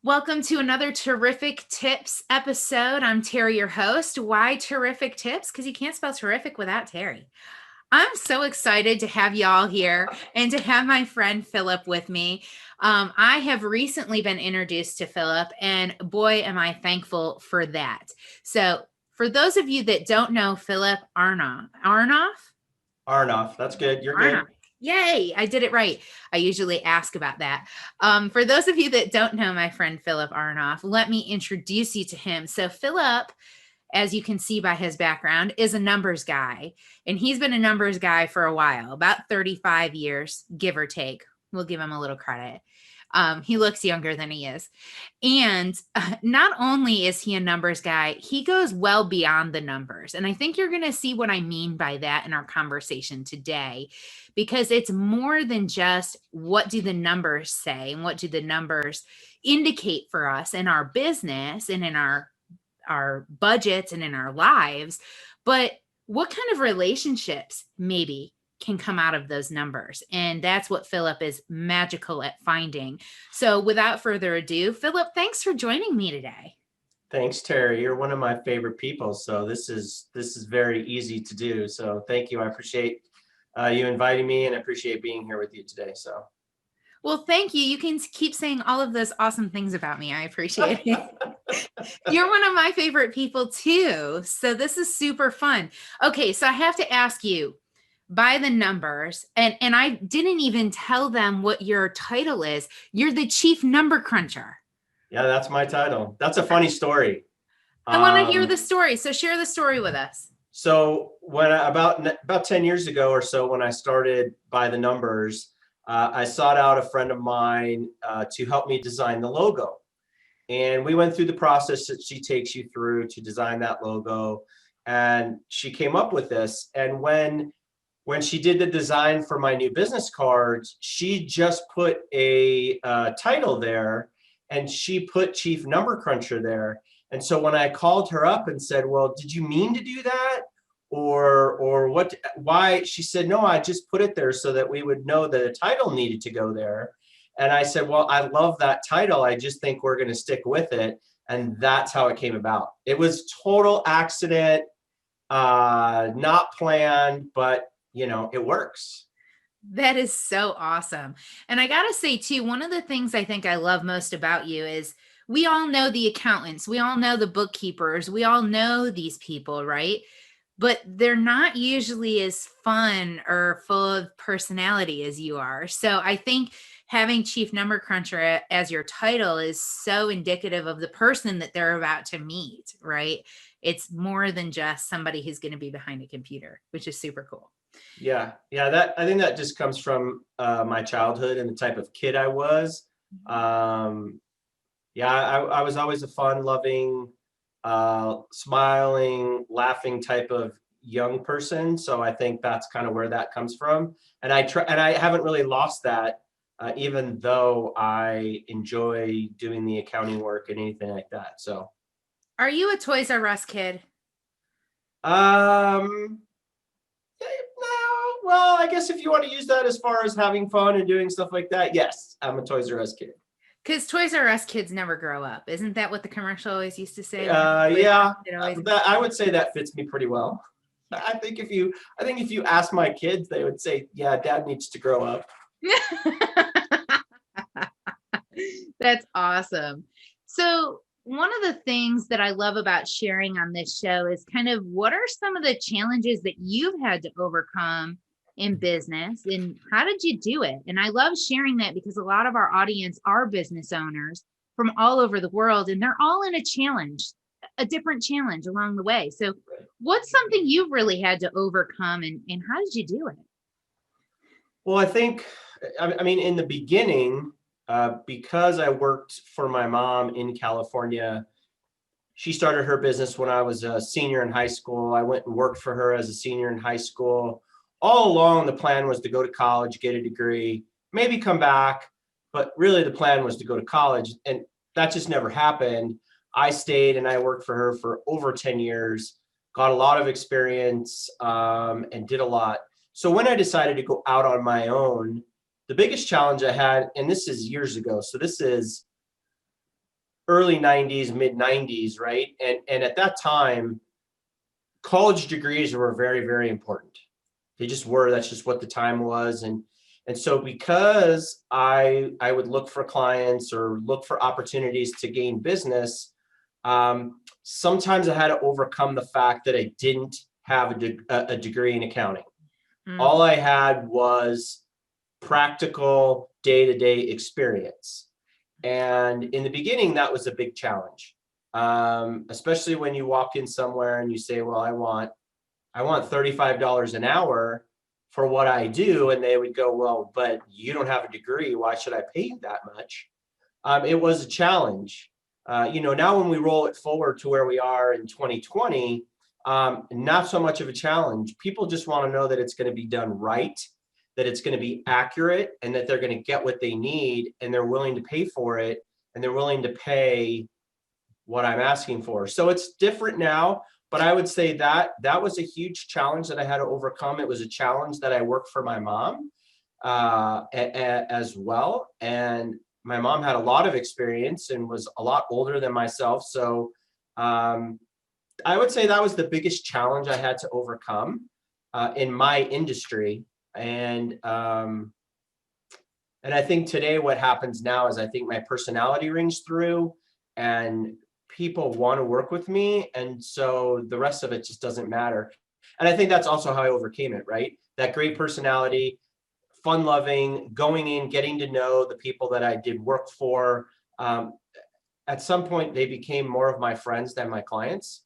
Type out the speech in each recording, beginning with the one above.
Welcome to another Terrific Tips episode. I'm Terry, your host. Why Terrific Tips? Because you can't spell terrific without Terry. I'm so excited to have y'all here and to have my friend Philip with me. I have recently been introduced to Philip, and boy, am I thankful for that. So, for those of you that don't know Philip Aronoff. That's good. You're Aronoff. good. Yay, I did it right. I usually ask about that. For those of you that don't know my friend Philip Aronoff, let me introduce you to him. So, Philip, as you can see by his background, is a numbers guy. And he's been a numbers guy for a while, about 35 years, give or take. We'll give him a little credit. He looks younger than he is. And not only is he a numbers guy, he goes well beyond the numbers. And I think you're going to see what I mean by that in our conversation today, because it's more than just what do the numbers say and what do the numbers indicate for us in our business and in our budgets and in our lives, but what kind of relationships maybe can come out of those numbers. And that's what Philip is magical at finding. So without further ado, Philip, thanks for joining me today. Thanks, Terry. You're one of my favorite people, so this is very easy to do. So thank you. I appreciate you inviting me, and I appreciate being here with you today. So Well, thank you. You can keep saying all of those awesome things about me. I appreciate it. You're one of my favorite people too. So this is super fun. Okay, so I have to ask you by the numbers, and I didn't even tell them what your title is. You're the chief number cruncher. yeah, that's my title. That's a funny story. I want to hear the Um, story. So share the story with us. so when about 10 years ago or so, when I started by the numbers, I sought out a friend of mine to help me design the logo. And we went through the process that she takes you through to design that logo. And she came up with this. And when she did the design for my new business cards, she just put a title there, and she put Chief Number Cruncher there. And so when I called her up and said, "Well, did you mean to do that? Or what, why?" She said, "No, I just put it there so that we would know that a title needed to go there." And I said, "Well, I love that title. I just think we're going to stick with it." And that's how it came about. It was total accident, not planned, but it works. That is so awesome. And I got to say, too, one of the things I think I love most about you is we all know the accountants, we all know the bookkeepers, we all know these people, right? But they're not usually as fun or full of personality as you are. So I think having Chief Number Cruncher as your title is so indicative of the person that they're about to meet, right? It's more than just somebody who's going to be behind a computer, which is super cool. Yeah, that I think that just comes from my childhood and the type of kid I was. Um, yeah, I was always a fun-loving, smiling, laughing type of young person. So I think that's kind of where that comes from. And I haven't really lost that, even though I enjoy doing the accounting work and anything like that. So, Are you a Toys R Us kid? um, no, well, I guess if you want to use that as far as having fun and doing stuff like that, yes, I'm a Toys R Us kid. Because Toys R Us kids never grow up. Isn't that what the commercial always used to say? Yeah, It always. that I would say that fits me pretty well. Yeah. I think if you ask my kids, they would say, "Yeah, Dad needs to grow up." That's awesome. So, one of the things that I love about sharing on this show is kind of what are some of the challenges that you've had to overcome in business and how did you do it? And I love sharing that because a lot of our audience are business owners from all over the world and they're all in a challenge, a different challenge along the way. So, what's something you've really had to overcome and how did you do it? Well, I think, I mean, in the beginning, because I worked for my mom in California. She started her business when I was a senior in high school. I went and worked for her as a senior in high school. All along, the plan was to go to college, get a degree, maybe come back. But really, the plan was to go to college. And that just never happened. I stayed and I worked for her for over 10 years, got a lot of experience, and did a lot. So when I decided to go out on my own, the biggest challenge I had, and this is years ago, so this is early 90s, mid 90s, right? And at that time, college degrees were very, very important. They just were. That's just what the time was. And so because I would look for clients or look for opportunities to gain business, sometimes I had to overcome the fact that I didn't have a degree in accounting. All I had was practical day-to-day experience. And in the beginning, that was a big challenge, especially when you walk in somewhere and you say, well, I want $35 an hour for what I do. And they would go, well, but you don't have a degree. Why should I pay you that much? It was a challenge. Now when we roll it forward to where we are in 2020, not so much of a challenge. People just want to know that it's going to be done right, that it's going to be accurate, and that they're going to get what they need, and they're willing to pay for it, and they're willing to pay what I'm asking for. So it's different now, but I would say that that was a huge challenge that I had to overcome. It was a challenge that I worked for my mom as well. And my mom had a lot of experience and was a lot older than myself. So I would say that was the biggest challenge I had to overcome in my industry. And I think today what happens now is I think my personality rings through and people want to work with me. And so the rest of it just doesn't matter. And I think that's also how I overcame it, right? That great personality, fun loving, going in, getting to know the people that I did work for. At some point, they became more of my friends than my clients.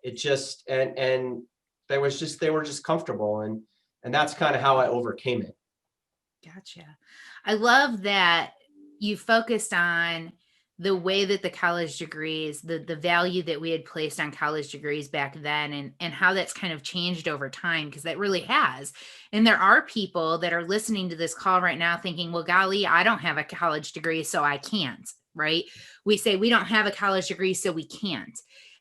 It just, and they were just comfortable. And that's kind of how I overcame it. Gotcha. I love that you focused on the way that the college degrees, the value that we had placed on college degrees back then, and how that's kind of changed over time, because that really has. And there are people that are listening to this call right now thinking, well, golly, I don't have a college degree, so I can't, right? We say we don't have a college degree, so we can't.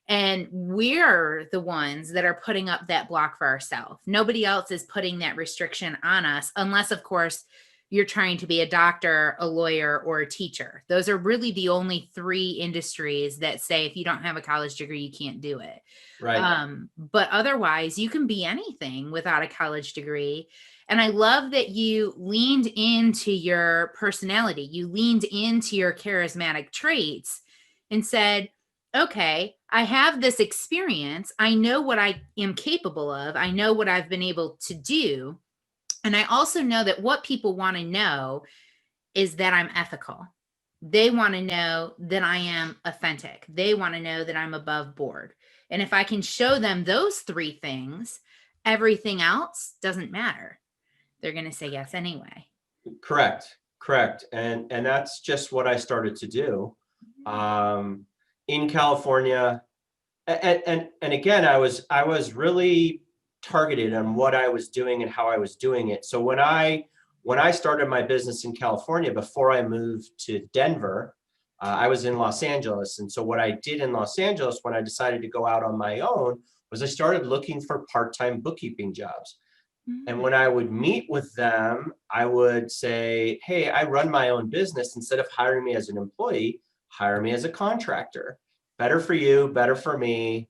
And we're the ones that are putting up that block for ourselves. Nobody else is putting that restriction on us, unless, of course, you're trying to be a doctor, a lawyer, or a teacher. Those are really the only three industries that say if you don't have a college degree, you can't do it. Right. But otherwise, you can be anything without a college degree. And I love that you leaned into your personality. You leaned into your charismatic traits and said, okay, I have this experience. I know what I am capable of. I know what I've been able to do. And I also know that what people want to know is that I'm ethical. They want to know that I am authentic. They want to know that I'm above board. And if I can show them those three things, everything else doesn't matter. They're going to say yes anyway. Correct. And that's just what I started to do. In California, and again, I was really targeted on what I was doing and how I was doing it. So when I started my business in California, before I moved to Denver, I was in Los Angeles. And so what I did in Los Angeles when I decided to go out on my own was I started looking for part-time bookkeeping jobs. And when I would meet with them, I would say, hey, I run my own business. Instead of hiring me as an employee, hire me as a contractor. Better for you, better for me.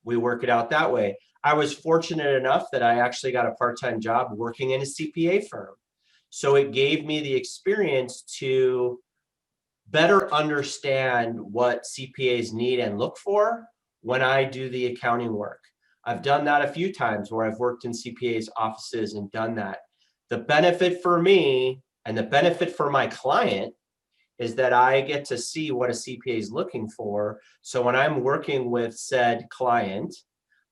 We work it out that way. I was fortunate enough that I actually got a part-time job working in a CPA firm. So it gave me the experience to better understand what CPAs need and look for when I do the accounting work. I've done that a few times where I've worked in CPAs' offices and done that. The benefit for me and the benefit for my client is that I get to see what a CPA is looking for. So when I'm working with said client,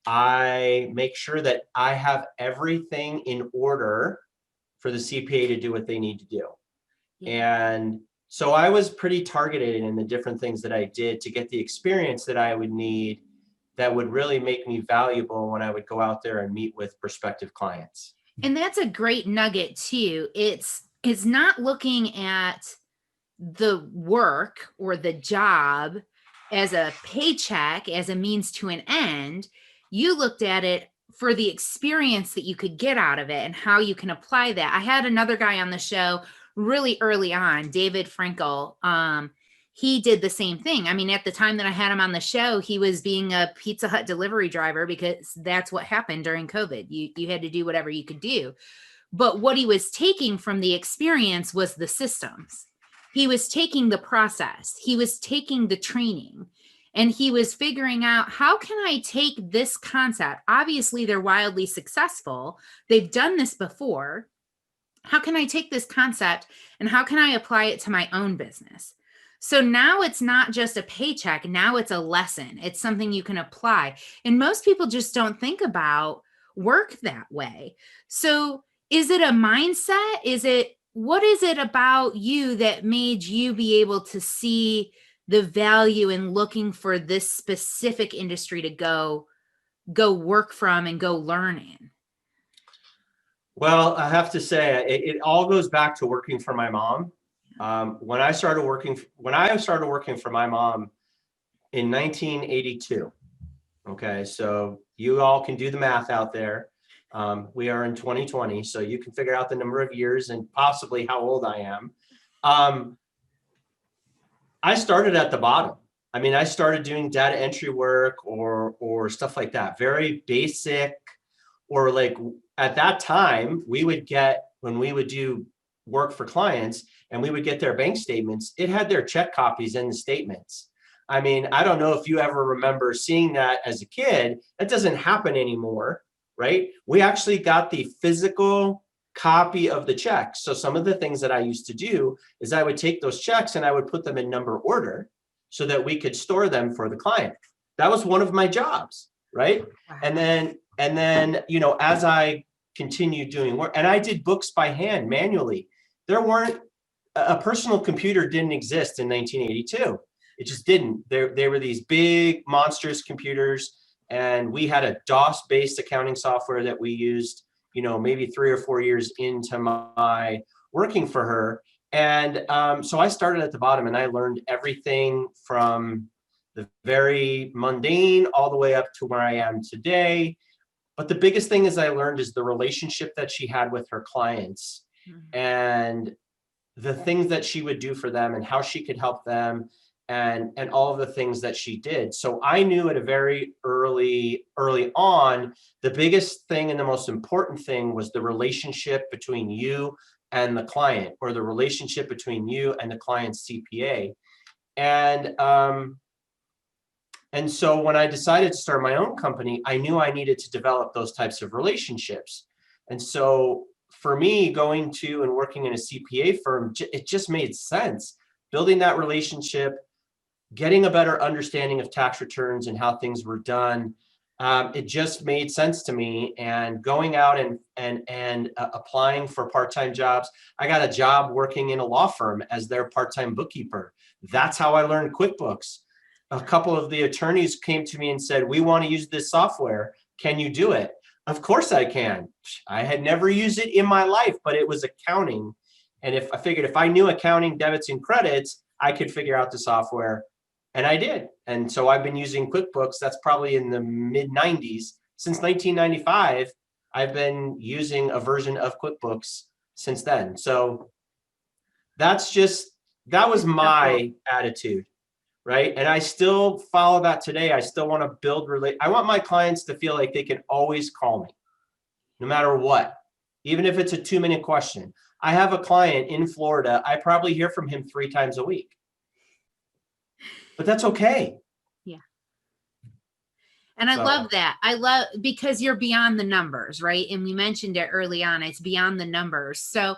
I make sure that I have everything in order for the CPA to do what they need to do. Yeah. And so I was pretty targeted in the different things that I did to get the experience that I would need that would really make me valuable when I would go out there and meet with prospective clients. And that's a great nugget too. It's not looking at the work or the job as a paycheck, as a means to an end. You looked at it for the experience that you could get out of it and how you can apply that. I had another guy on the show really early on, David Frankel. he did the same thing. I mean, at the time that I had him on the show, he was being a Pizza Hut delivery driver because that's what happened during COVID. You had to do whatever you could do. But what he was taking from the experience was the systems. He was taking the process. He was taking the training. And he was figuring out, how can I take this concept? Obviously, they're wildly successful. They've done this before. How can I take this concept and how can I apply it to my own business? So now it's not just a paycheck. Now it's a lesson. It's something you can apply. And most people just don't think about work that way. So is it a mindset? What is it about you that made you be able to see the value in looking for this specific industry to go work from and go learn in? Well, I have to say, it all goes back to working for my mom. When I started working for my mom in 1982. Okay, so you all can do the math out there. We are in 2020, so you can figure out the number of years and possibly how old I am. I started at the bottom. I mean, I started doing data entry work or stuff like that, very basic, or like at that time, when we would do work for clients and we would get their bank statements, it had their check copies in the statements. I mean, I don't know if you ever remember seeing that as a kid. That doesn't happen anymore, right? We actually got the physical copy of the check. So some of the things that I used to do is I would take those checks and I would put them in number order so that we could store them for the client. That was one of my jobs, right? Wow. And then, as I continued doing work, and I did books by hand manually. A personal computer didn't exist in 1982. It just didn't. There were these big monstrous computers, and we had a DOS-based accounting software that we used, maybe 3 or 4 years into my working for her. And so I started at the bottom, and I learned everything from the very mundane all the way up to where I am today. But the biggest thing I learned is the relationship that she had with her clients, and the things that she would do for them and how she could help them, and all of the things that she did. So I knew at a very early on, the biggest thing and the most important thing was the relationship between you and the client, or the relationship between you and the client's CPA. And so when I decided to start my own company, I knew I needed to develop those types of relationships. And so for me, going to and working in a CPA firm, it just made sense. Building that relationship, getting a better understanding of tax returns and how things were done, it just made sense to me. And going out and applying for part-time jobs, I got a job working in a law firm as their part-time bookkeeper. That's how I learned QuickBooks. A couple of the attorneys came to me and said, "We want to use this software. Can you do it?" Of course I can. I had never used it in my life, but it was accounting. And if I knew accounting, debits and credits, I could figure out the software. And I did. And so I've been using QuickBooks. That's probably in the mid 90s. Since 1995, I've been using a version of QuickBooks since then. So that was my attitude. Right. And I still follow that today. I still want to I want my clients to feel like they can always call me no matter what, even if it's a 2-minute question. I have a client in Florida. I probably hear from him 3 times a week, but that's okay. Yeah. And I love that. Because you're beyond the numbers, right? And we mentioned it early on, it's beyond the numbers. So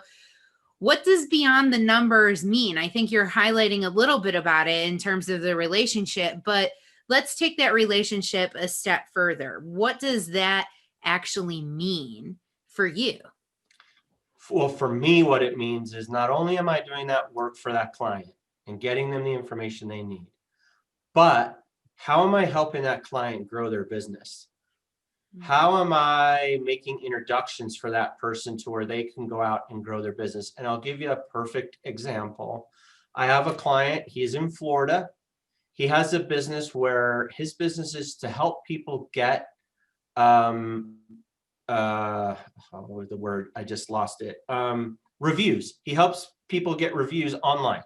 what does beyond the numbers mean? I think you're highlighting a little bit about it in terms of the relationship, but let's take that relationship a step further. What does that actually mean for you? Well, for me, what it means is not only am I doing that work for that client and getting them the information they need, but how am I helping that client grow their business? How am I making introductions for that person to where they can go out and grow their business? And I'll give you a perfect example. I have a client, he's in Florida. He has a business where his business is to help people get, what was the word? I just lost it. Reviews. He helps people get reviews online.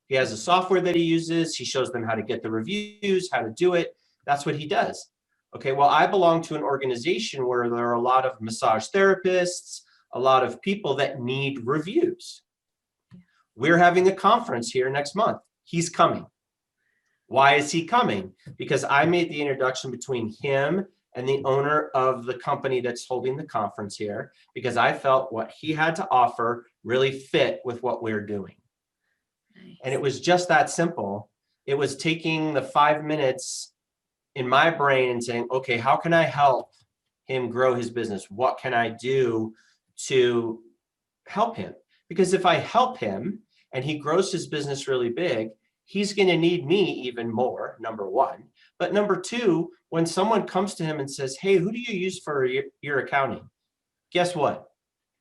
He has a software that he uses. He shows them how to get the reviews, how to do it. That's what he does. Okay, well, I belong to an organization where there are a lot of massage therapists, a lot of people that need reviews. We're having a conference here next month. He's coming. Why is he coming? Because I made the introduction between him and the owner of the company that's holding the conference here, because I felt what he had to offer really fit with what we're doing. Nice. And it was just that simple. It was taking the 5 minutes in my brain and saying, okay, how can I help him grow his business? What can I do to help him? Because if I help him and he grows his business really big, he's going to need me even more, number one. But number two, when someone comes to him and says, hey, who do you use for your accounting? Guess what?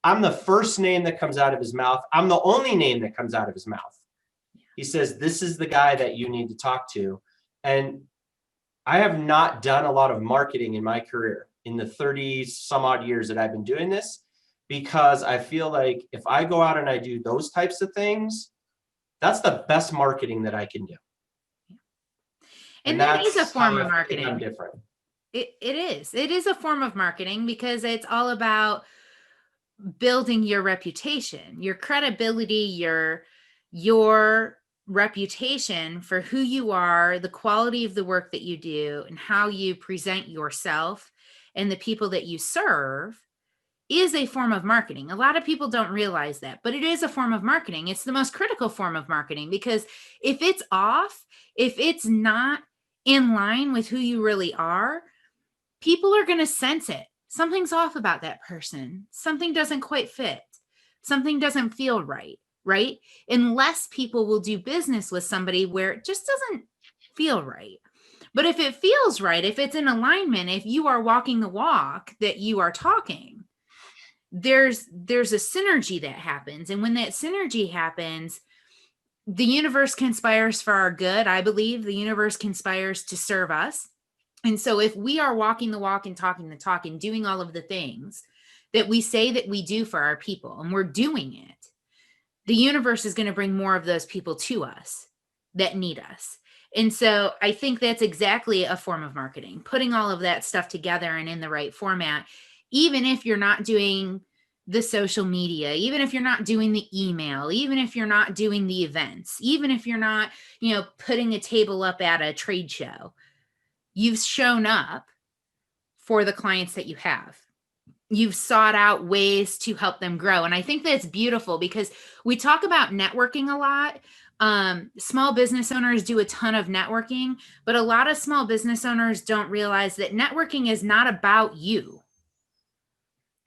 I'm the first name that comes out of his mouth. I'm the only name that comes out of his mouth. He says, this is the guy that you need to talk to. And I have not done a lot of marketing in my career in the 30 some odd years that I've been doing this, because I feel like if I go out and I do those types of things, that's the best marketing that I can do. And that is a that's form how of I think marketing. I'm different. It is. It is a form of marketing because it's all about building your reputation, your credibility, your reputation for who you are, the quality of the work that you do, and how you present yourself and the people that you serve is a form of marketing. A lot of people don't realize that, but it is a form of marketing. It's the most critical form of marketing, because if it's off, if it's not in line with who you really are, people are going to sense it. Something's off about that person. Something doesn't quite fit. Something doesn't feel right, right? Unless people will do business with somebody where it just doesn't feel right. But if it feels right, if it's in alignment, if you are walking the walk that you are talking, there's a synergy that happens. And when that synergy happens, the universe conspires for our good. I believe the universe conspires to serve us. And so if we are walking the walk and talking the talk and doing all of the things that we say that we do for our people, and we're doing it, the universe is going to bring more of those people to us that need us. And so I think that's exactly a form of marketing, putting all of that stuff together and in the right format. Even if you're not doing the social media, even if you're not doing the email, even if you're not doing the events, even if you're not, putting a table up at a trade show, you've shown up for the clients that you have. You've sought out ways to help them grow. And I think that's beautiful, because we talk about networking a lot. Small business owners do a ton of networking, but a lot of small business owners don't realize that networking is not about you.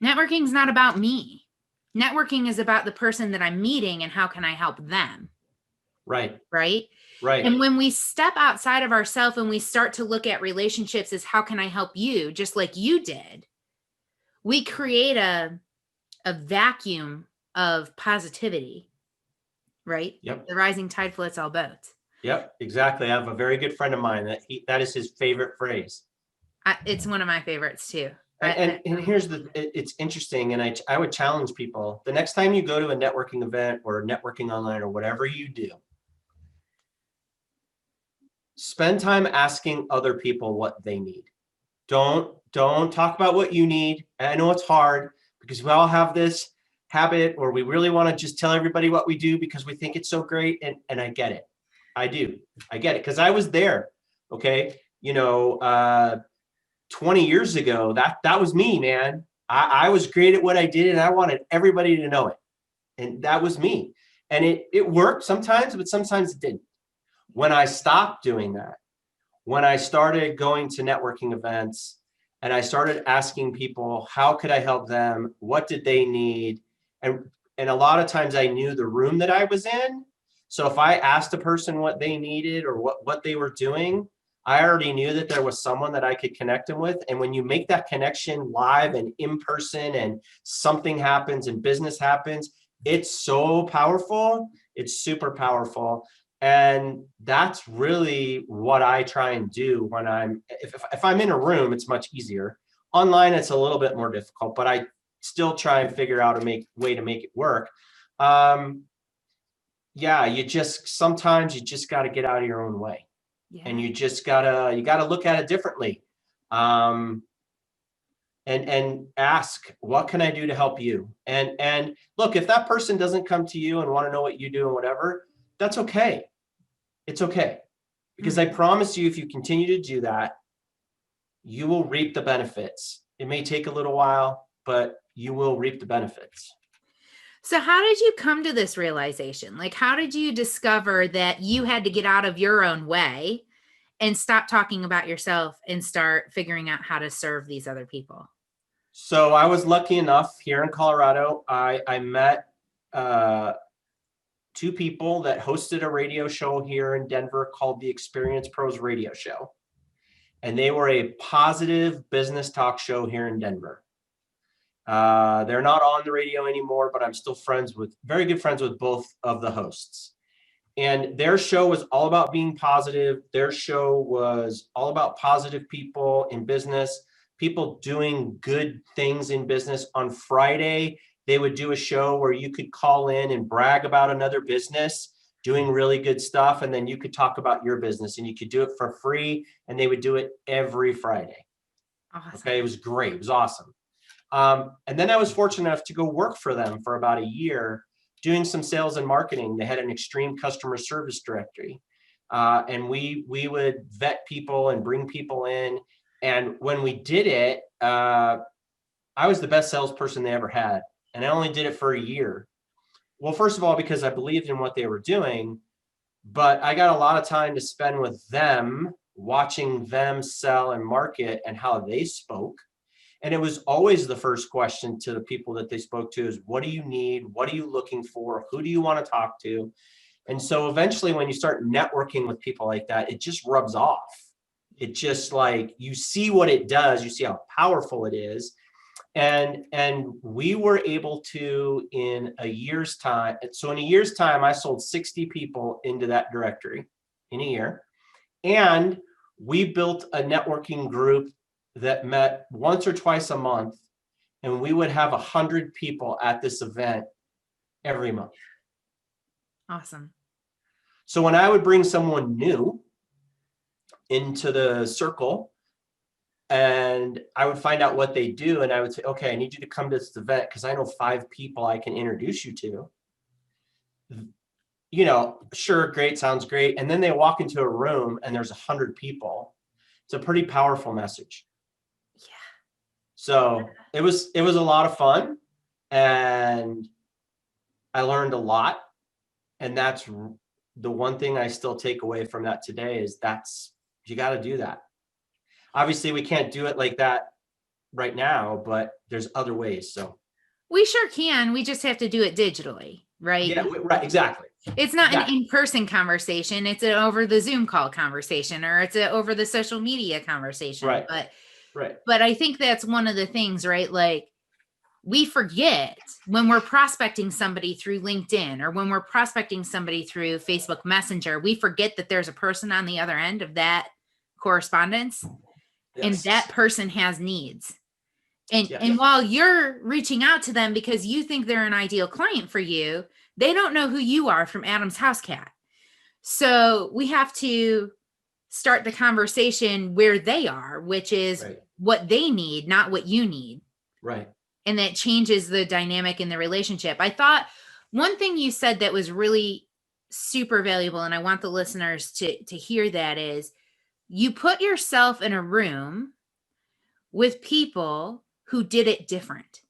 Networking is not about me. Networking is about the person that I'm meeting and how can I help them. Right. Right. Right. And when we step outside of ourselves and we start to look at relationships as how can I help you, just like you did, we create a vacuum of positivity, right? Yep. The rising tide floats all boats. Yep, exactly. I have a very good friend of mine that is his favorite phrase. It's one of my favorites too. And here's it's interesting. And I would challenge people, the next time you go to a networking event or networking online or whatever you do, spend time asking other people what they need. Don't talk about what you need. And I know it's hard because we all have this habit where we really want to just tell everybody what we do because we think it's so great. And I get it. I do. I get it because I was there. Okay. 20 years ago, that was me, man. I was great at what I did and I wanted everybody to know it. And that was me. And it worked sometimes, but sometimes it didn't. When I stopped doing that, when I started going to networking events and I started asking people, how could I help them? What did they need? And a lot of times I knew the room that I was in. So if I asked a person what they needed or what they were doing, I already knew that there was someone that I could connect them with. And when you make that connection live and in person and something happens and business happens, it's so powerful. It's super powerful. And that's really what I try and do when if I'm in a room, it's much easier. Online, it's a little bit more difficult, but I still try and figure out a way to make it work. yeah, sometimes you just got to get out of your own way, and Yeah. you gotta look at it differently. Um, and ask, what can I do to help you? And look, if that person doesn't come to you and want to know what you do and whatever, that's okay. It's okay. Because I Mhm. promise you, if you continue to do that, you will reap the benefits. It may take a little while, but you will reap the benefits. So how did you come to this realization? Like, how did you discover that you had to get out of your own way and stop talking about yourself and start figuring out how to serve these other people? So I was lucky enough here in Colorado. I met uh, two people that hosted a radio show here in Denver called the Experience Pros Radio Show. And they were a positive business talk show here in Denver. They're not on the radio anymore, but I'm still very good friends with both of the hosts. And their show was all about being positive. Their show was all about positive people in business, people doing good things in business. On Friday, they would do a show where you could call in and brag about another business doing really good stuff. And then you could talk about your business and you could do it for free. And they would do it every Friday. Okay. It Awesome. was great. It was awesome. And then I was fortunate enough to go work for them for about a year doing some sales and marketing. They had an extreme customer service directory. And we would vet people and bring people in. And when we did it, I was the best salesperson they ever had. And I only did it for a year. Well, first of all, because I believed in what they were doing, but I got a lot of time to spend with them, watching them sell and market and how they spoke. And it was always the first question to the people that they spoke to is, what do you need? What are you looking for? Who do you want to talk to? And so eventually when you start networking with people like that, it just rubs off. It just like, you see what it does, you see how powerful it is. And we were able to, in a year's time. So in a year's time, I sold 60 people into that directory in a year. And we built a networking group that met once or twice a month, and we would have 100 people at this event every month. Awesome. So when I would bring someone new into the circle and I would find out what they do, and I would say, okay, I need you to come to this event because I know 5 people I can introduce you to. Sure, great, sounds great. And then they walk into a room and there's 100 people. It's a pretty powerful message. Yeah. So it was a lot of fun, and I learned a lot. And that's the one thing I still take away from that today is you got to do that. Obviously, we can't do it like that right now, but there's other ways. So We sure can. We just have to do it digitally, right? yeah, right, exactly. It's not an Exactly. in-person conversation. It's an over the Zoom call conversation, or it's an over the social media conversation. Right. But Right. I think that's one of the things, right? Like, we forget when we're prospecting somebody through LinkedIn or when we're prospecting somebody through Facebook Messenger, we forget that there's a person on the other end of that correspondence. Yes. And that person has needs. And Yes. and while you're reaching out to them because you think they're an ideal client for you, they don't know who you are from Adam's house cat. So we have to start the conversation where they are, which is Right. what they need, not what you need. Right. And that changes the dynamic in the relationship. I thought one thing you said that was really super valuable, and I want the listeners to hear that, is you put yourself in a room with people who did it different.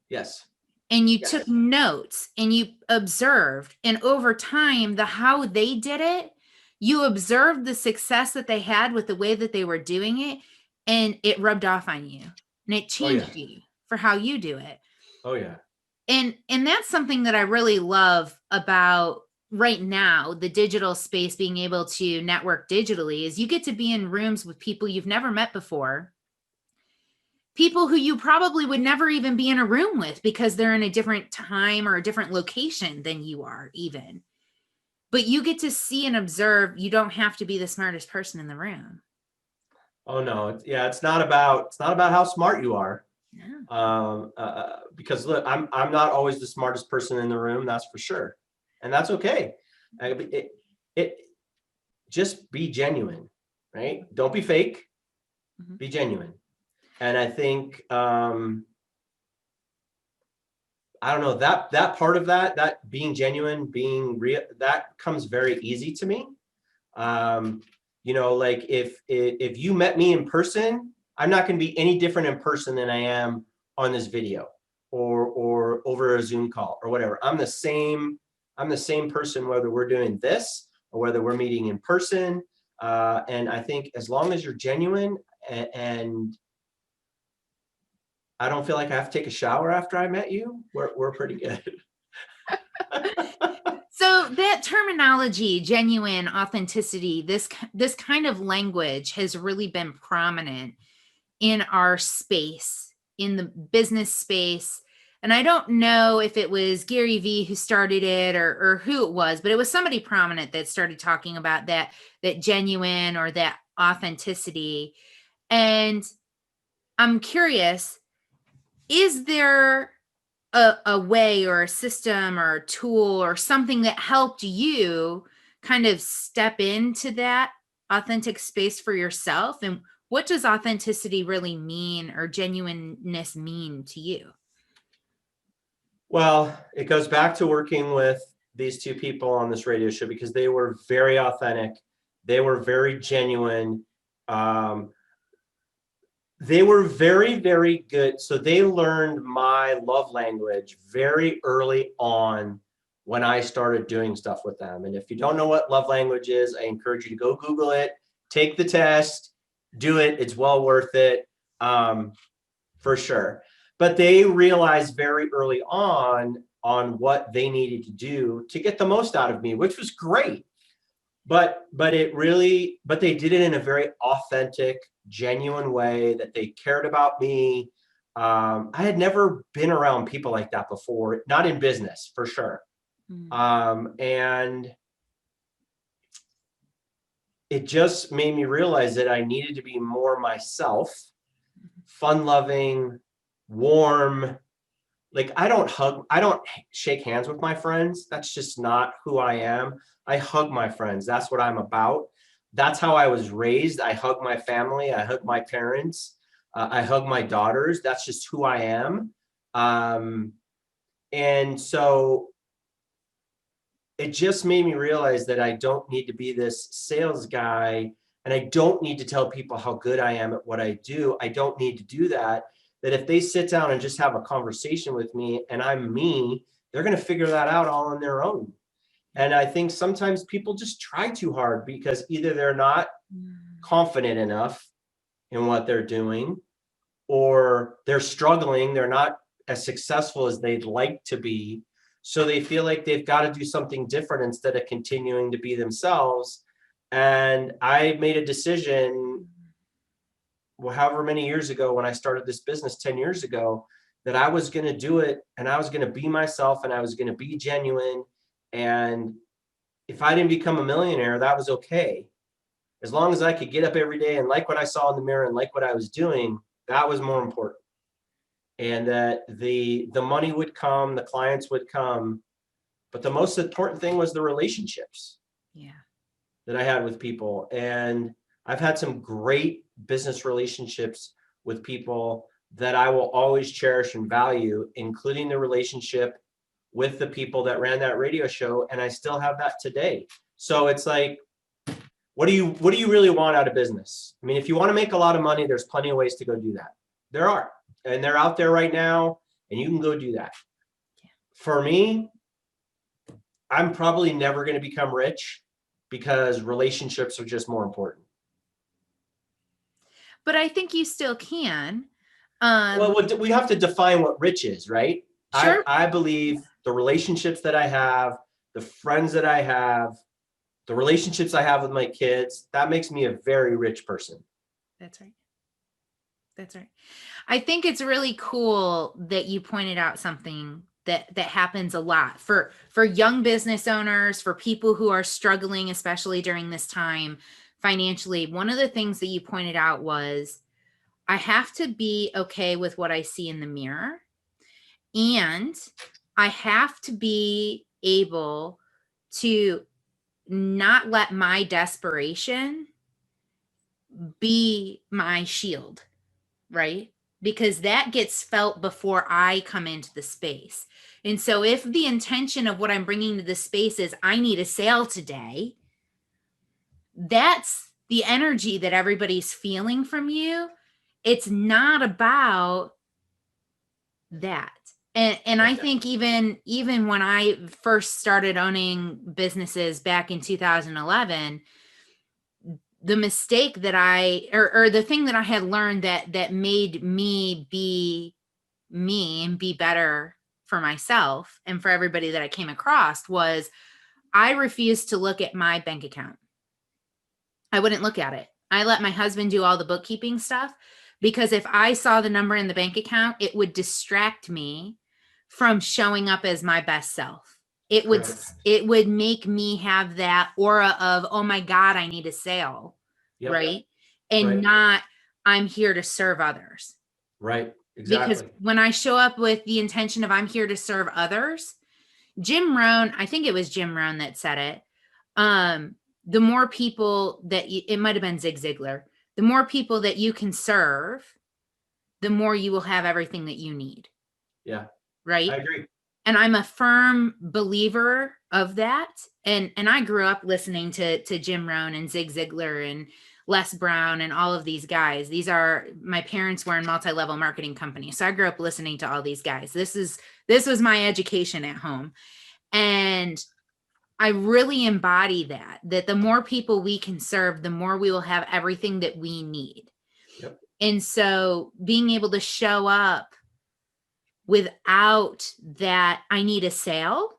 Yes. And you Yes. took notes and you observed, and over time, how they did it, you observed the success that they had with the way that they were doing it, and it rubbed off on you, and it changed you for how you do it. Oh yeah. And that's something that I really love about right now, the digital space, being able to network digitally, is you get to be in rooms with people you've never met before, people who you probably would never even be in a room with because they're in a different time or a different location than you are even. But you get to see and observe. You don't have to be the smartest person in the room. Oh no. Yeah. It's not about how smart you are. No. Because look, I'm not always the smartest person in the room. That's for sure. and that's okay. It just be genuine, right? Don't be fake, be genuine. And I think, I don't know, that part of that being genuine, being real, that comes very easy to me. Like if you met me in person, I'm not going to be any different in person than I am on this video or over a Zoom call or whatever. I'm the same person, whether we're doing this or whether we're meeting in person. And I think as long as you're genuine and I don't feel like I have to take a shower after I met you, we're pretty good. So that terminology, genuine, authenticity, this kind of language has really been prominent in our space, in the business space. And I don't know if it was Gary Vee who started it or who it was, but it was somebody prominent that started talking about that genuine or that authenticity. And I'm curious, is there a way or a system or a tool or something that helped you kind of step into that authentic space for yourself? And what does authenticity really mean or genuineness mean to you? Well, it goes back to working with these two people on this radio show because they were very authentic. They were very genuine. They were very, very good. So they learned my love language very early on when I started doing stuff with them. And if you don't know what love language is, I encourage you to go Google it, take the test, do it. It's well worth it, for sure. But they realized very early on what they needed to do to get the most out of me, which was great. But they did it in a very authentic, genuine way that they cared about me. I had never been around people like that before, not in business for sure. And it just made me realize that I needed to be more myself, fun loving, warm. Like I don't shake hands with my friends. That's just not who I am. I hug my friends. That's what I'm about. That's how I was raised. I hug my family. I hug my parents. I hug my daughters. That's just who I am. And so it just made me realize that I don't need to be this sales guy and I don't need to tell people how good I am at what I do. I don't need to do that. That if they sit down and just have a conversation with me and I'm me, they're going to figure that out all on their own. And I think sometimes people just try too hard because either they're not confident enough in what they're doing or they're struggling. They're not as successful as they'd like to be. So they feel like they've got to do something different instead of continuing to be themselves. And I made a decision, well, however many years ago when I started this business 10 years ago, that I was going to do it and I was going to be myself and I was going to be genuine. And if I didn't become a millionaire, that was okay. As long as I could get up every day and like what I saw in the mirror and like what I was doing, that was more important. And that the money would come, the clients would come, but the most important thing was the relationships that I had with people. And I've had some great business relationships with people that I will always cherish and value, including the relationship with the people that ran that radio show. And I still have that today. So it's like, what do you really want out of business? I mean, if you want to make a lot of money, there's plenty of ways to go do that. There are, and they're out there right now, and you can go do that. For me, I'm probably never going to become rich because relationships are just more important. But I think you still can. Well, we have to define what rich is, right? Sure. I believe the relationships that I have, the friends that I have, the relationships I have with my kids, that makes me a very rich person. That's right. That's right. I think it's really cool that you pointed out something that happens a lot for young business owners, for people who are struggling, especially during this time financially. One of the things that you pointed out was, I have to be okay with what I see in the mirror, and I have to be able to not let my desperation be my shield, right? Because that gets felt before I come into the space. And so if the intention of what I'm bringing to the space is I need a sale today, that's the energy that everybody's feeling from you. It's not about that. And I think even when I first started owning businesses back in 2011, the mistake that or the thing that I had learned that made me be me and be better for myself and for everybody that I came across was I refused to look at my bank account. I wouldn't look at it. I let my husband do all the bookkeeping stuff because if I saw the number in the bank account, it would distract me from showing up as my best self. It would make me have that aura of, oh my God, I need a sale. Yep. Right. And right. Not, I'm here to serve others. Right. Exactly. Because when I show up with the intention of I'm here to serve others, Jim Rohn, I think it was Jim Rohn that said it. The more people that it might've been Zig Ziglar, the more people that you can serve, the more you will have everything that you need. Yeah. Right. I agree. And I'm a firm believer of that. And I grew up listening to Jim Rohn and Zig Ziglar and Les Brown and all of these guys. My parents were in multi-level marketing companies. So I grew up listening to all these guys. This was my education at home. And I really embody that the more people we can serve, the more we will have everything that we need. Yep. And so being able to show up without that, I need a sale,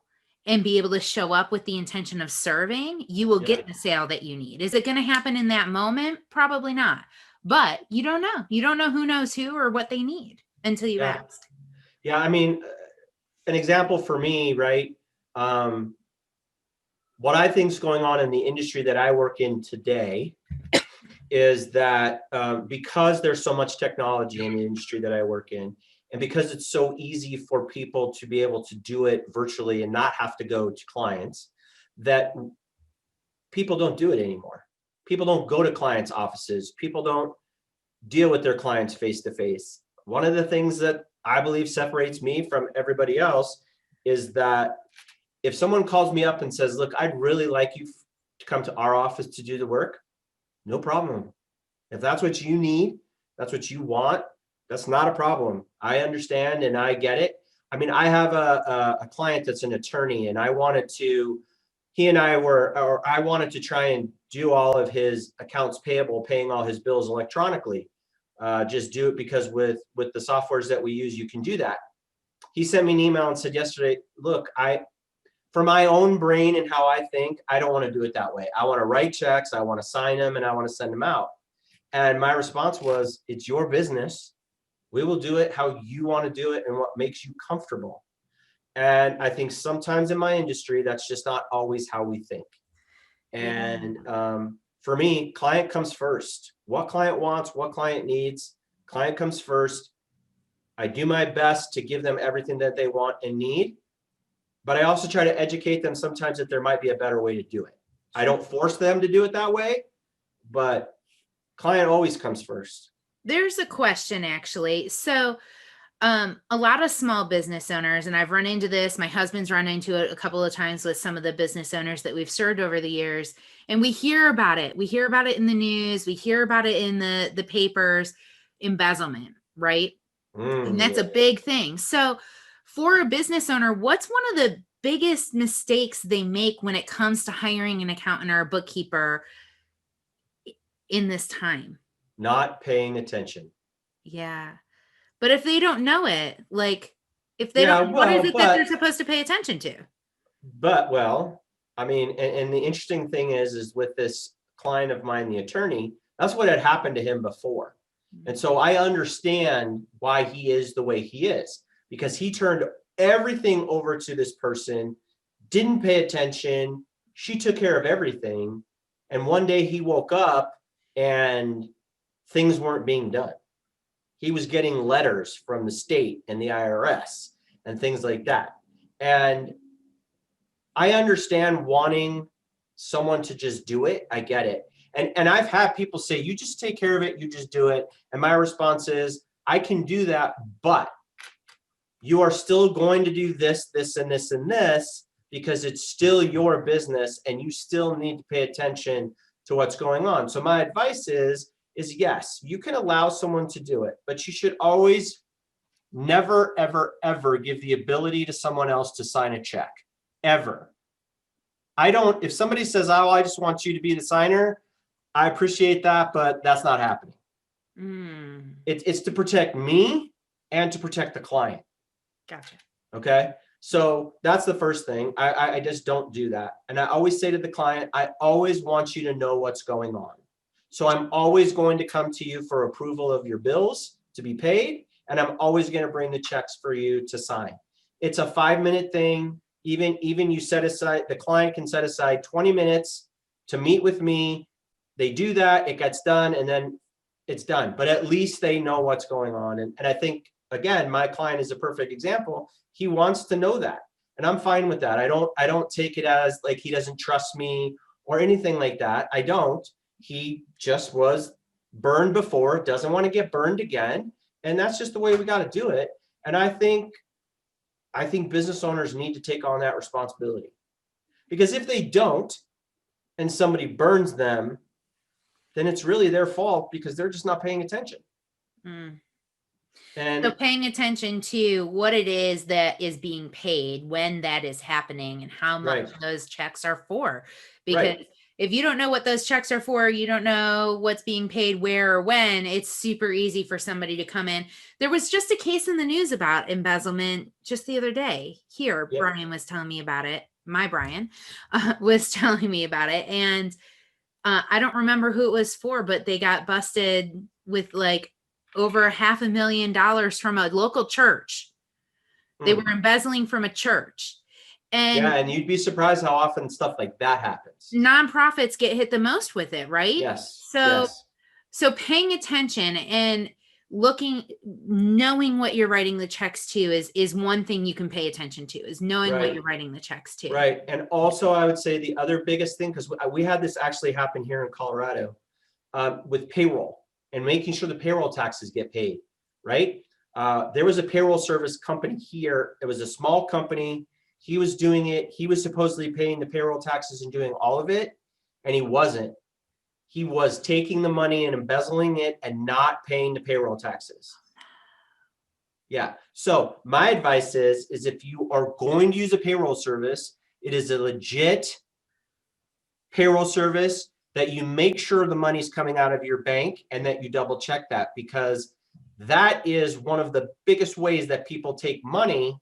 and be able to show up with the intention of serving, you will get the sale that you need. Is it going to happen in that moment? Probably not. But you don't know. You don't know who knows who or what they need until you ask. Yeah. I mean, an example for me, right? What I think is going on in the industry that I work in today is that because there's so much technology in the industry that I work in, and because it's so easy for people to be able to do it virtually and not have to go to clients, that people don't do it anymore. People don't go to clients' offices. People don't deal with their clients face to face. One of the things that I believe separates me from everybody else is that if someone calls me up and says, look, I'd really like you to come to our office to do the work, no problem. If that's what you need, that's what you want, that's not a problem. I understand and I get it. I mean, I have a client that's an attorney, and I wanted to try and do all of his accounts payable, paying all his bills electronically. Just do it because with the softwares that we use, you can do that. He sent me an email and said yesterday, look, for my own brain and how I think, I don't want to do it that way. I want to write checks, I want to sign them, and I want to send them out. And my response was, it's your business. We will do it how you want to do it and what makes you comfortable. And I think sometimes in my industry, that's just not always how we think. And for me, client comes first. What client wants, what client needs, client comes first. I do my best to give them everything that they want and need, but I also try to educate them sometimes that there might be a better way to do it. I don't force them to do it that way, but client always comes first. There's a question, actually. So a lot of small business owners, and I've run into this, my husband's run into it a couple of times with some of the business owners that we've served over the years, and we hear about it. We hear about it in the news. We hear about it in the papers, embezzlement, right? And that's a big thing. So for a business owner, what's one of the biggest mistakes they make when it comes to hiring an accountant or a bookkeeper in this time? Not paying attention. Yeah. But if they don't know it, like if they don't, what is it that they're supposed to pay attention to? But I mean, and the interesting thing is with this client of mine, the attorney, that's what had happened to him before. And so I understand why he is the way he is, because he turned everything over to this person, didn't pay attention. She took care of everything. And one day he woke up and things weren't being done. He was getting letters from the state and the IRS and things like that. And I understand wanting someone to just do it. I get it. And I've had people say, you just take care of it, you just do it. And my response is, I can do that, but you are still going to do this, this, and this, and this, because it's still your business and you still need to pay attention to what's going on. So my advice is yes, you can allow someone to do it, but you should always never, ever, ever give the ability to someone else to sign a check, ever. If somebody says, oh, I just want you to be the signer, I appreciate that, but that's not happening. It's to protect me and to protect the client. Gotcha. Okay. So that's the first thing. I just don't do that. And I always say to the client, I always want you to know what's going on. So I'm always going to come to you for approval of your bills to be paid. And I'm always going to bring the checks for you to sign. It's a 5-minute thing. Even you set aside, the client can set aside 20 minutes to meet with me. They do that, it gets done, and then it's done. But at least they know what's going on. And I think, again, my client is a perfect example. He wants to know that. And I'm fine with that. I don't take it as like he doesn't trust me or anything like that. I don't. He just was burned before, doesn't want to get burned again. And that's just the way we got to do it. And I think business owners need to take on that responsibility. Because if they don't, and somebody burns them, then it's really their fault because they're just not paying attention. And so paying attention to what it is that is being paid when that is happening and how much those checks are for. Because if you don't know what those checks are for, you don't know what's being paid where or when, it's super easy for somebody to come in. There was just a case in the news about embezzlement just the other day here. Brian was telling me about it. My Brian was telling me about it. And I don't remember who it was for, but they got busted with like over $500,000 from a local church. They were embezzling from a church. And you'd be surprised how often stuff like that happens. Nonprofits get hit the most with it, right? Yes. So paying attention and knowing what you're writing the checks to is one thing you can pay attention to, is knowing what you're writing the checks to. Right. And also I would say the other biggest thing, because we had this actually happen here in Colorado with payroll and making sure the payroll taxes get paid, right? There was a payroll service company here. It was a small company. He was doing it. He was supposedly paying the payroll taxes and doing all of it. And he wasn't. He was taking the money and embezzling it and not paying the payroll taxes. Yeah. So my advice is if you are going to use a payroll service, it is a legit payroll service that you make sure the money's coming out of your bank and that you double check that, because that is one of the biggest ways that people take money,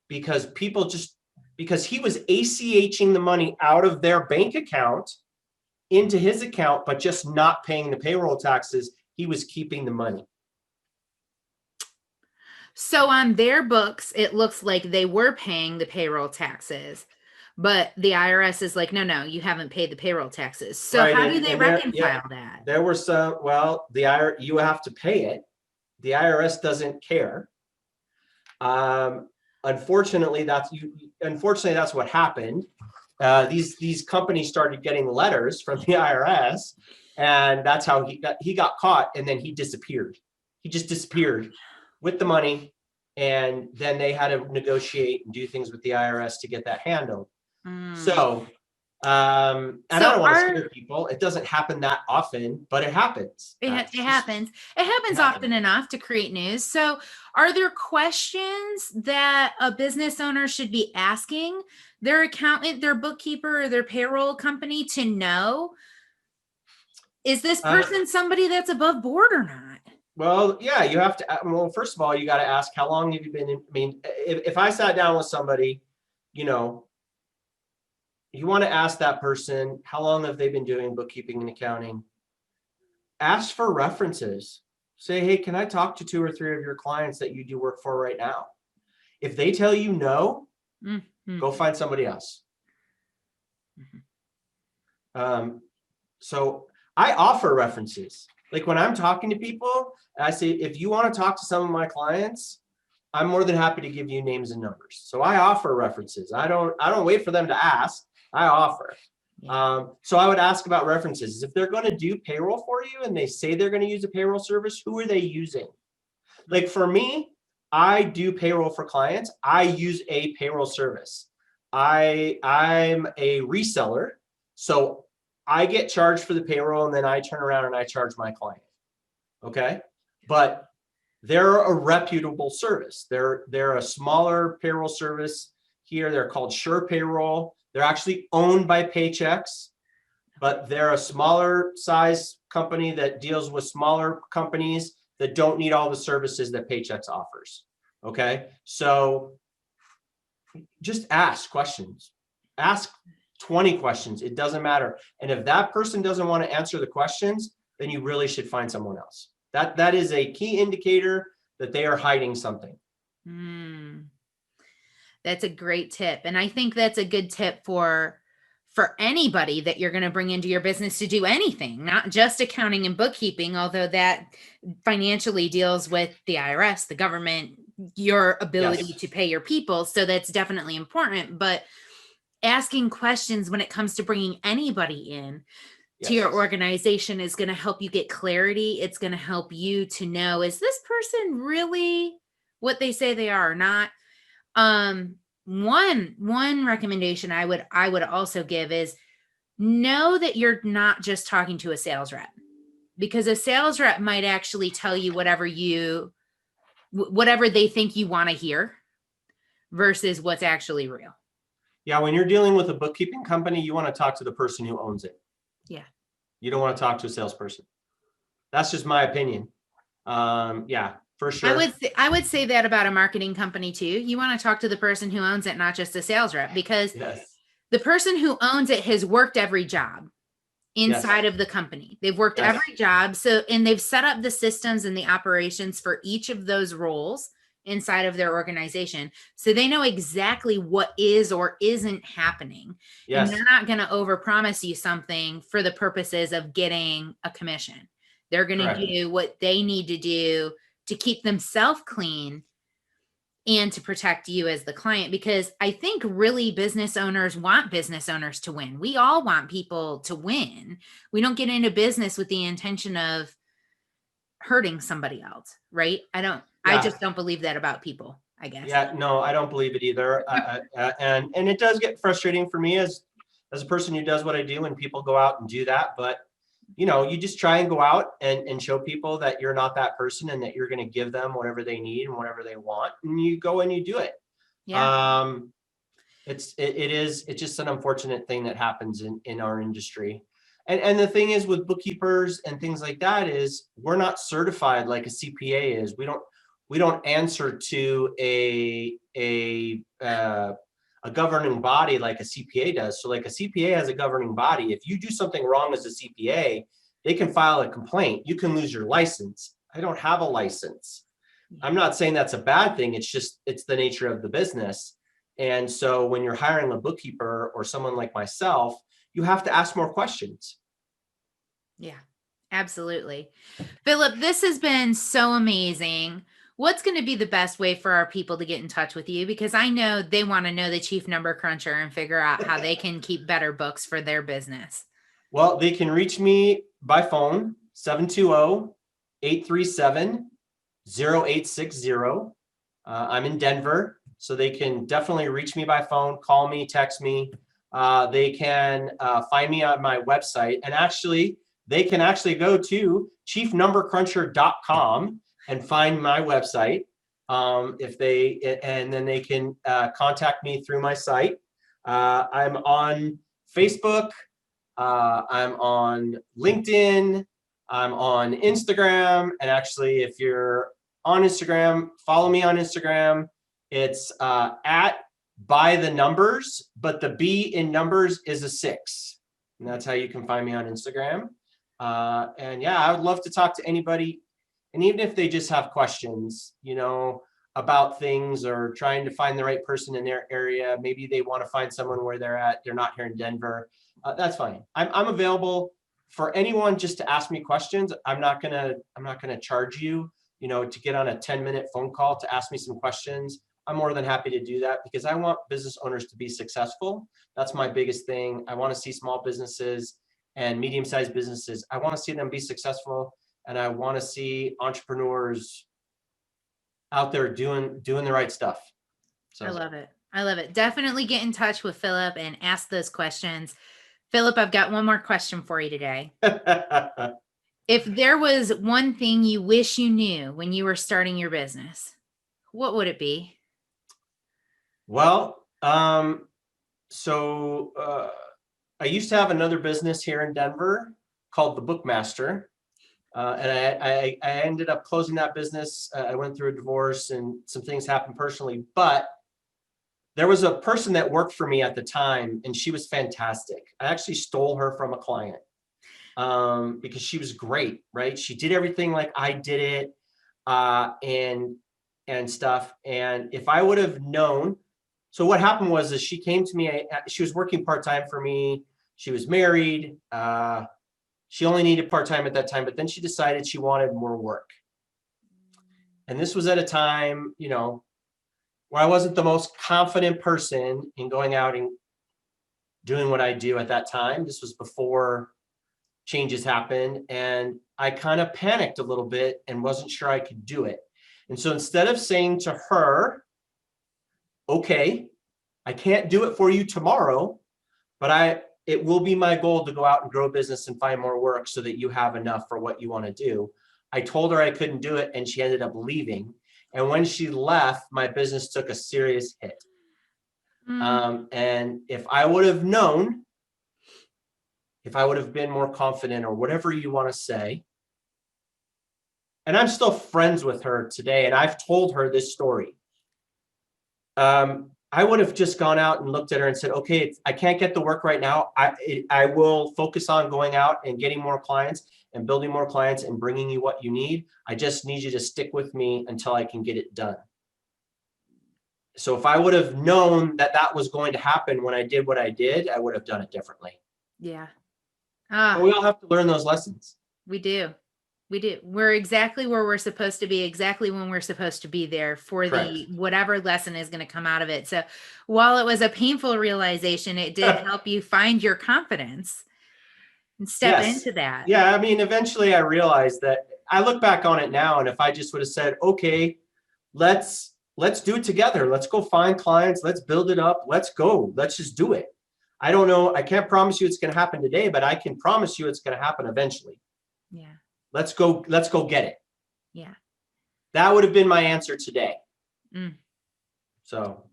because he was ACHing the money out of their bank account into his account, but just not paying the payroll taxes. He was keeping the money. So on their books, it looks like they were paying the payroll taxes, but the IRS is like, no, you haven't paid the payroll taxes. So how do they reconcile that? There were some, you have to pay it. The IRS doesn't care. Unfortunately, that's what happened. These companies started getting letters from the IRS, and that's how he got caught, and then he disappeared. He just disappeared with the money, and then they had to negotiate and do things with the IRS to get that handled. So, and I don't want to scare people. It doesn't happen that often, but it happens. It happens. It happens often enough to create news. So are there questions that a business owner should be asking their accountant, their bookkeeper, or their payroll company to know? Is this person somebody that's above board or not? Well, yeah, you have to. Well, first of all, you got to ask, how long have you been in? I mean, if I sat down with somebody, you want to ask that person, how long have they been doing bookkeeping and accounting? Ask for references. Say, hey, can I talk to 2 or 3 of your clients that you do work for right now? If they tell you no, go find somebody else. So I offer references. Like when I'm talking to people, I say, if you want to talk to some of my clients, I'm more than happy to give you names and numbers. So I offer references. I don't wait for them to ask. I offer. So I would ask about references. If they're going to do payroll for you and they say they're going to use a payroll service, who are they using? Like for me, I do payroll for clients. I use a payroll service. I'm a reseller. So I get charged for the payroll and then I turn around and I charge my client. Okay. But they're a reputable service. They're a smaller payroll service here. They're called Sure Payroll. They're actually owned by Paychecks, but they're a smaller size company that deals with smaller companies that don't need all the services that Paychecks offers. Okay. So just ask questions. Ask 20 questions. It doesn't matter. And if that person doesn't want to answer the questions, then you really should find someone else. That is a key indicator that they are hiding something. That's a great tip. And I think that's a good tip for anybody that you're going to bring into your business to do anything, not just accounting and bookkeeping, although that financially deals with the IRS, the government, your ability to pay your people. So that's definitely important. But asking questions when it comes to bringing anybody in to your organization is going to help you get clarity. It's going to help you to know, is this person really what they say they are or not? One recommendation I would also give is know that you're not just talking to a sales rep, because a sales rep might actually tell you whatever they think you want to hear versus what's actually real. Yeah. When you're dealing with a bookkeeping company, you want to talk to the person who owns it. Yeah. You don't want to talk to a salesperson. That's just my opinion. Yeah. For sure. I would say that about a marketing company too. You want to talk to the person who owns it, not just a sales rep, because the person who owns it has worked every job inside of the company. They've worked every job. And they've set up the systems and the operations for each of those roles inside of their organization. So they know exactly what is or isn't happening. And they're not going to overpromise you something for the purposes of getting a commission. They're going to do what they need to do to keep themselves clean and to protect you as the client. Because I think really business owners want business owners to win. We all want people to win. We don't get into business with the intention of hurting somebody else, right? I just don't believe that about people, I guess. Yeah, no, I don't believe it either. And it does get frustrating for me as a person who does what I do when people go out and do that. But you just try and go out and show people that you're not that person and that you're going to give them whatever they need and whatever they want. And you go and you do it. Yeah. It's just an unfortunate thing that happens in our industry. And the thing is with bookkeepers and things like that is we're not certified like a CPA is. We don't answer to a governing body like a CPA does. So like a CPA has a governing body. If you do something wrong as a CPA, they can file a complaint. You can lose your license. I don't have a license. I'm not saying that's a bad thing. It's the nature of the business. And so when you're hiring a bookkeeper or someone like myself, you have to ask more questions. Yeah, absolutely. Philip, this has been so amazing. What's going to be the best way for our people to get in touch with you? Because I know they want to know the chief number cruncher and figure out how they can keep better books for their business. Well, they can reach me by phone, 720-837-0860. I'm in Denver, so they can definitely reach me by phone, call me, text me. They can find me on my website. And actually, they can actually go to chiefnumbercruncher.com and find my website. And then they can contact me through my site. I'm on Facebook. I'm on LinkedIn. I'm on Instagram. And actually, if you're on Instagram, follow me on Instagram. It's at by the numbers, but the B in numbers is a 6. And that's how you can find me on Instagram. And yeah, I would love to talk to anybody. And even if they just have questions, about things or trying to find the right person in their area, maybe they want to find someone where they're at. They're not here in Denver. That's fine. I'm available for anyone just to ask me questions. I'm not gonna charge you to get on a 10-minute phone call to ask me some questions, I'm more than happy to do that because I want business owners to be successful. That's my biggest thing. I want to see small businesses and medium-sized businesses. I want to see them be successful, and I want to see entrepreneurs out there doing the right stuff. So I love it. I love it. Definitely get in touch with Philip and ask those questions. Philip, I've got one more question for you today. If there was one thing you wish you knew when you were starting your business, what would it be? Well, so I used to have another business here in Denver called the Bookmaster. And I ended up closing that business. I went through a divorce and some things happened personally, but there was a person that worked for me at the time, and she was fantastic. I actually stole her from a client because she was great, right? She did everything like I did it and stuff. And if I would have known, so what happened was is she came to me, she was working part-time for me. She was married. She only needed part-time at that time, but then she decided she wanted more work. And this was at a time, where I wasn't the most confident person in going out and doing what I do at that time. This was before changes happened. And I kind of panicked a little bit and wasn't sure I could do it. And so instead of saying to her, okay, I can't do it for you tomorrow, but it will be my goal to go out and grow business and find more work so that you have enough for what you want to do. I told her I couldn't do it, and she ended up leaving. And when she left, my business took a serious hit. And if I would have known, if I would have been more confident or whatever you want to say, and I'm still friends with her today, and I've told her this story. I would have just gone out and looked at her and said, okay, I can't get the work right now. I will focus on going out and getting more clients and building more clients and bringing you what you need. I just need you to stick with me until I can get it done. So if I would have known that that was going to happen when I did what I did, I would have done it differently. Yeah. But we all have to learn those lessons. We do. We do. We're exactly where we're supposed to be, exactly when we're supposed to be there for Correct. whatever lesson is going to come out of it. So while it was a painful realization, it did help you find your confidence and step into that. Yeah. I mean, eventually I realized that I look back on it now, and if I just would have said, okay, let's do it together. Let's go find clients. Let's build it up. Let's go. Let's just do it. I don't know. I can't promise you it's going to happen today, but I can promise you it's going to happen eventually. Yeah. Let's go get it. Yeah. That would have been my answer today. So.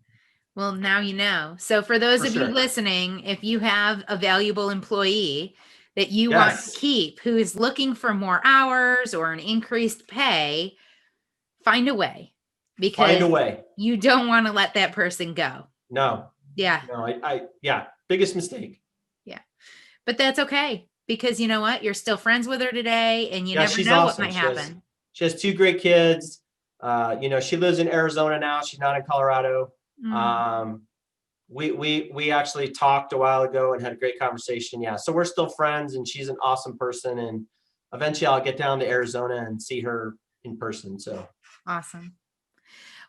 Well, now you know. So for those of you listening, if you have a valuable employee that you want to keep who is looking for more hours or an increased pay, find a way, because you don't want to let that person go. No. Yeah. No, biggest mistake. Yeah. But that's okay, because you know what? You're still friends with her today, and you never know what might happen. She has 2 great kids. She lives in Arizona now. She's not in Colorado. We actually talked a while ago and had a great conversation. Yeah. So we're still friends, and she's an awesome person. And eventually I'll get down to Arizona and see her in person. So awesome.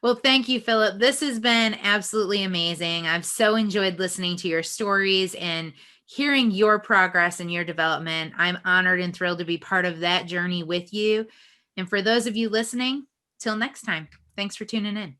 Well, thank you, Philip. This has been absolutely amazing. I've so enjoyed listening to your stories and hearing your progress and your development. I'm honored and thrilled to be part of that journey with you. And for those of you listening, till next time, thanks for tuning in.